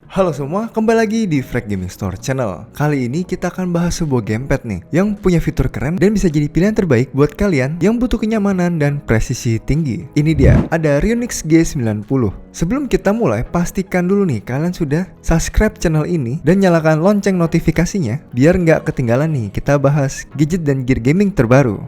Halo semua, kembali lagi di Frag Gaming Store Channel. Kali ini kita akan bahas sebuah gamepad nih yang punya fitur keren dan bisa jadi pilihan terbaik buat kalian yang butuh kenyamanan dan presisi tinggi. Ini dia, ada Ryunix G90. Sebelum kita mulai, pastikan dulu nih kalian sudah subscribe channel ini dan nyalakan lonceng notifikasinya biar nggak ketinggalan nih kita bahas gadget dan gear gaming terbaru.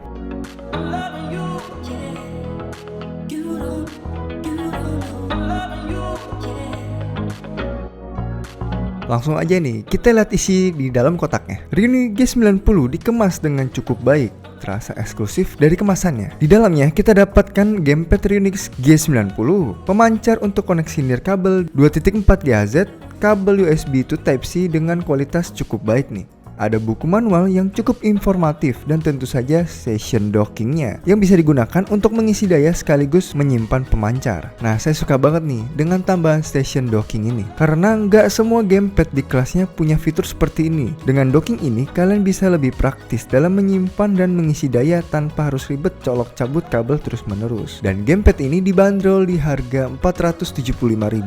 Langsung aja nih, kita lihat isi di dalam kotaknya. Ryunix G90 dikemas dengan cukup baik, terasa eksklusif dari kemasannya. Di dalamnya kita dapatkan gamepad Ryunix G90, pemancar untuk koneksi nirkabel 2.4 GHz, kabel USB to Type-C dengan kualitas cukup baik nih. Ada buku manual yang cukup informatif dan tentu saja session dockingnya yang bisa digunakan untuk mengisi daya sekaligus menyimpan pemancar. Nah, saya suka banget nih dengan tambahan station docking ini karena nggak semua gamepad di kelasnya punya fitur seperti ini. Dengan docking ini, kalian bisa lebih praktis dalam menyimpan dan mengisi daya tanpa harus ribet colok cabut kabel terus menerus. Dan gamepad ini dibanderol di harga 475.000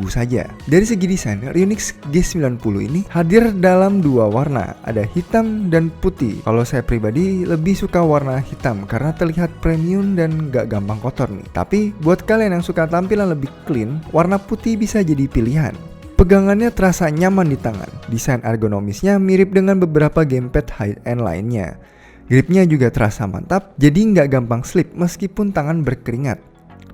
saja. Dari segi desain, Ryunix G90 ini hadir dalam dua warna, ada hitam dan putih. Kalau saya pribadi lebih suka warna hitam karena terlihat premium dan gak gampang kotor nih. Tapi buat kalian yang suka tampilan lebih clean, warna putih bisa jadi pilihan. Pegangannya terasa nyaman di tangan. Desain ergonomisnya mirip dengan beberapa gamepad high-end lainnya. Gripnya juga terasa mantap, jadi gak gampang slip meskipun tangan berkeringat.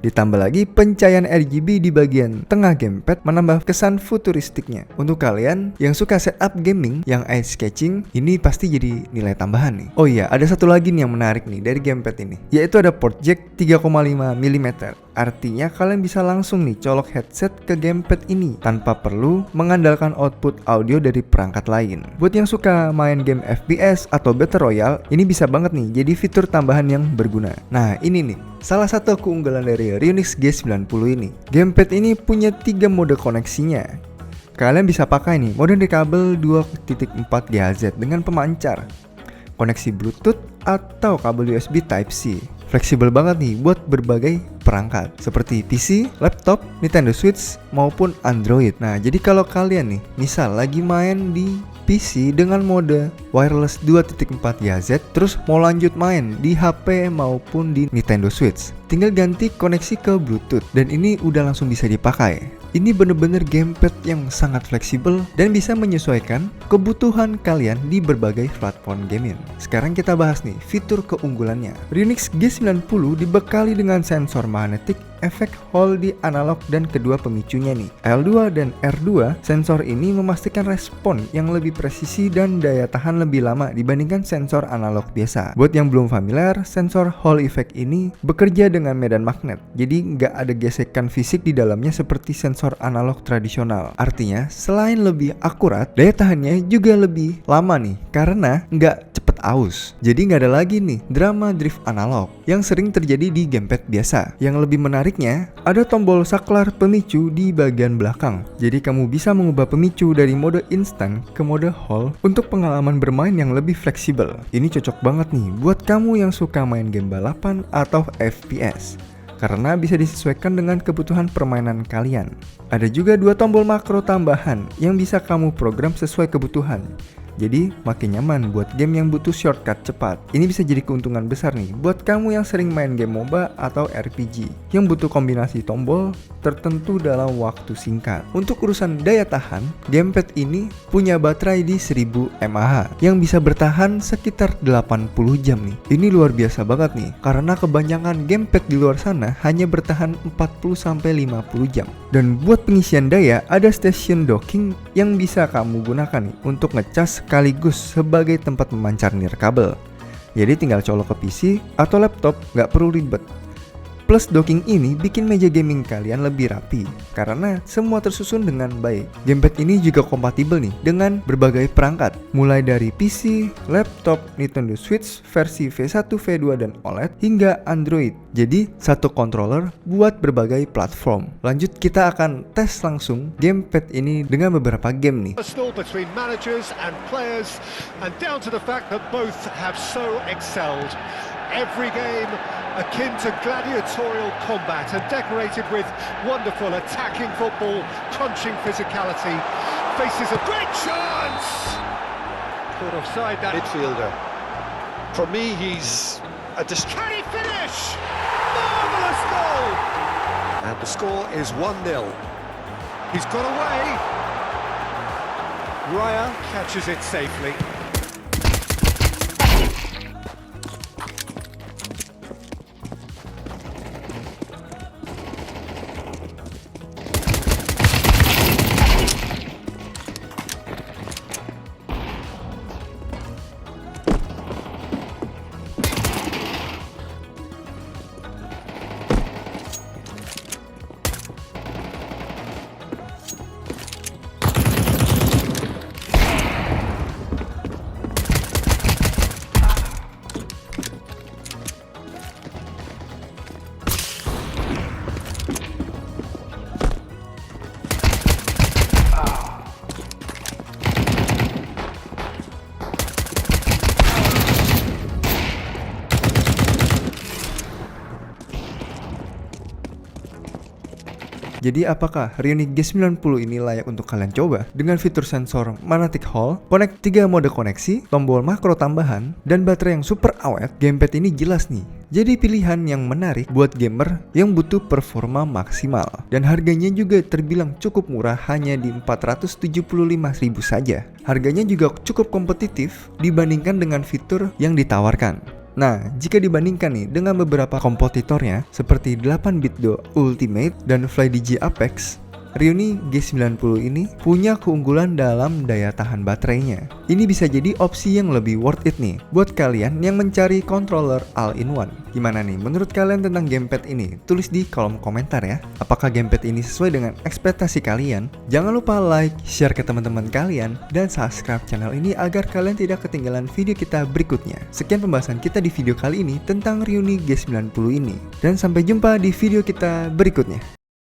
Ditambah lagi pencahayaan RGB di bagian tengah gamepad menambah kesan futuristiknya. Untuk kalian yang suka setup gaming yang eye catching, ini pasti jadi nilai tambahan nih. Oh iya, ada satu lagi nih yang menarik nih dari gamepad ini, yaitu ada port jack 3,5 mm. Artinya kalian bisa langsung nih colok headset ke gamepad ini tanpa perlu mengandalkan output audio dari perangkat lain. Buat yang suka main game FPS atau Battle Royale, ini bisa banget nih jadi fitur tambahan yang berguna. Nah, ini nih salah satu keunggulan dari Ryunix G90 ini. Gamepad ini punya 3 mode koneksinya. Kalian bisa pakai nih mode nirkabel 2.4 GHz dengan pemancar, koneksi Bluetooth atau kabel USB Type-C. Fleksibel banget nih buat berbagai perangkat seperti PC, laptop, Nintendo Switch maupun Android. Nah, jadi kalau kalian nih misal lagi main di PC dengan mode wireless 2.4 GHz, terus mau lanjut main di HP maupun di Nintendo Switch, tinggal ganti koneksi ke Bluetooth dan ini udah langsung bisa dipakai. Ini bener-bener gamepad yang sangat fleksibel dan bisa menyesuaikan kebutuhan kalian di berbagai platform gaming. Sekarang kita bahas nih fitur keunggulannya. Ryunix G90 dibekali dengan sensor magnetik, efek Hall di analog dan kedua pemicunya nih, L2 dan R2. Sensor ini memastikan respon yang lebih presisi dan daya tahan lebih lama dibandingkan sensor analog biasa. Buat yang belum familiar, sensor Hall effect ini bekerja dengan medan magnet, jadi nggak ada gesekan fisik di dalamnya seperti sensor analog tradisional. Artinya, selain lebih akurat, daya tahannya juga lebih lama nih karena nggak cepet aus. Jadi nggak ada lagi nih drama drift analog yang sering terjadi di gamepad biasa. Yang lebih menariknya, ada tombol saklar pemicu di bagian belakang. Jadi kamu bisa mengubah pemicu dari mode instan ke mode Hall untuk pengalaman bermain yang lebih fleksibel. Ini cocok banget nih buat kamu yang suka main game balapan atau FPS, karena bisa disesuaikan dengan kebutuhan permainan kalian. Ada juga 2 tombol makro tambahan yang bisa kamu program sesuai kebutuhan. Jadi makin nyaman buat game yang butuh shortcut cepat. Ini bisa jadi keuntungan besar nih buat kamu yang sering main game MOBA atau RPG yang butuh kombinasi tombol tertentu dalam waktu singkat. Untuk urusan daya tahan, gamepad ini punya baterai di 1000 mAh yang bisa bertahan sekitar 80 jam nih. Ini luar biasa banget nih karena kebanyakan gamepad di luar sana hanya bertahan 40-50 jam. Dan buat pengisian daya, ada station docking yang bisa kamu gunakan nih untuk ngecas sekaligus sebagai tempat memancar nirkabel. Jadi tinggal colok ke PC atau laptop, nggak perlu ribet. Plus docking ini bikin meja gaming kalian lebih rapi karena semua tersusun dengan baik. Gamepad ini juga kompatibel nih dengan berbagai perangkat, mulai dari PC, laptop, Nintendo Switch versi V1, V2 dan OLED hingga Android. Jadi satu controller buat berbagai platform. Lanjut kita akan tes langsung gamepad ini dengan beberapa game nih. Between managers and players, and down to the fact that both have so excelled. Every game akin to gladiatorial combat and decorated with wonderful attacking football, crunching physicality. faces a great chance. Caught offside that midfielder. For me, he's a Can he finish? Marvellous goal! And the score is 1-0. He's got away. Raya catches it safely. Jadi apakah Ryunic G90 ini layak untuk kalian coba? Dengan fitur sensor magnetic hall, connect 3 mode koneksi, tombol makro tambahan, dan baterai yang super awet, gamepad ini jelas nih. Jadi pilihan yang menarik buat gamer yang butuh performa maksimal. Dan harganya juga terbilang cukup murah, hanya di 475.000 saja. Harganya juga cukup kompetitif dibandingkan dengan fitur yang ditawarkan. Nah, jika dibandingkan nih dengan beberapa kompetitornya seperti 8BitDo Ultimate dan FlyDigi Apex, Ryunic G90 ini punya keunggulan dalam daya tahan baterainya. Ini bisa jadi opsi yang lebih worth it nih buat kalian yang mencari controller all-in-one. Gimana nih menurut kalian tentang gamepad ini? Tulis di kolom komentar ya. Apakah gamepad ini sesuai dengan ekspektasi kalian? Jangan lupa like, share ke teman-teman kalian, dan subscribe channel ini agar kalian tidak ketinggalan video kita berikutnya. Sekian pembahasan kita di video kali ini tentang Ryunic G90 ini. Dan sampai jumpa di video kita berikutnya.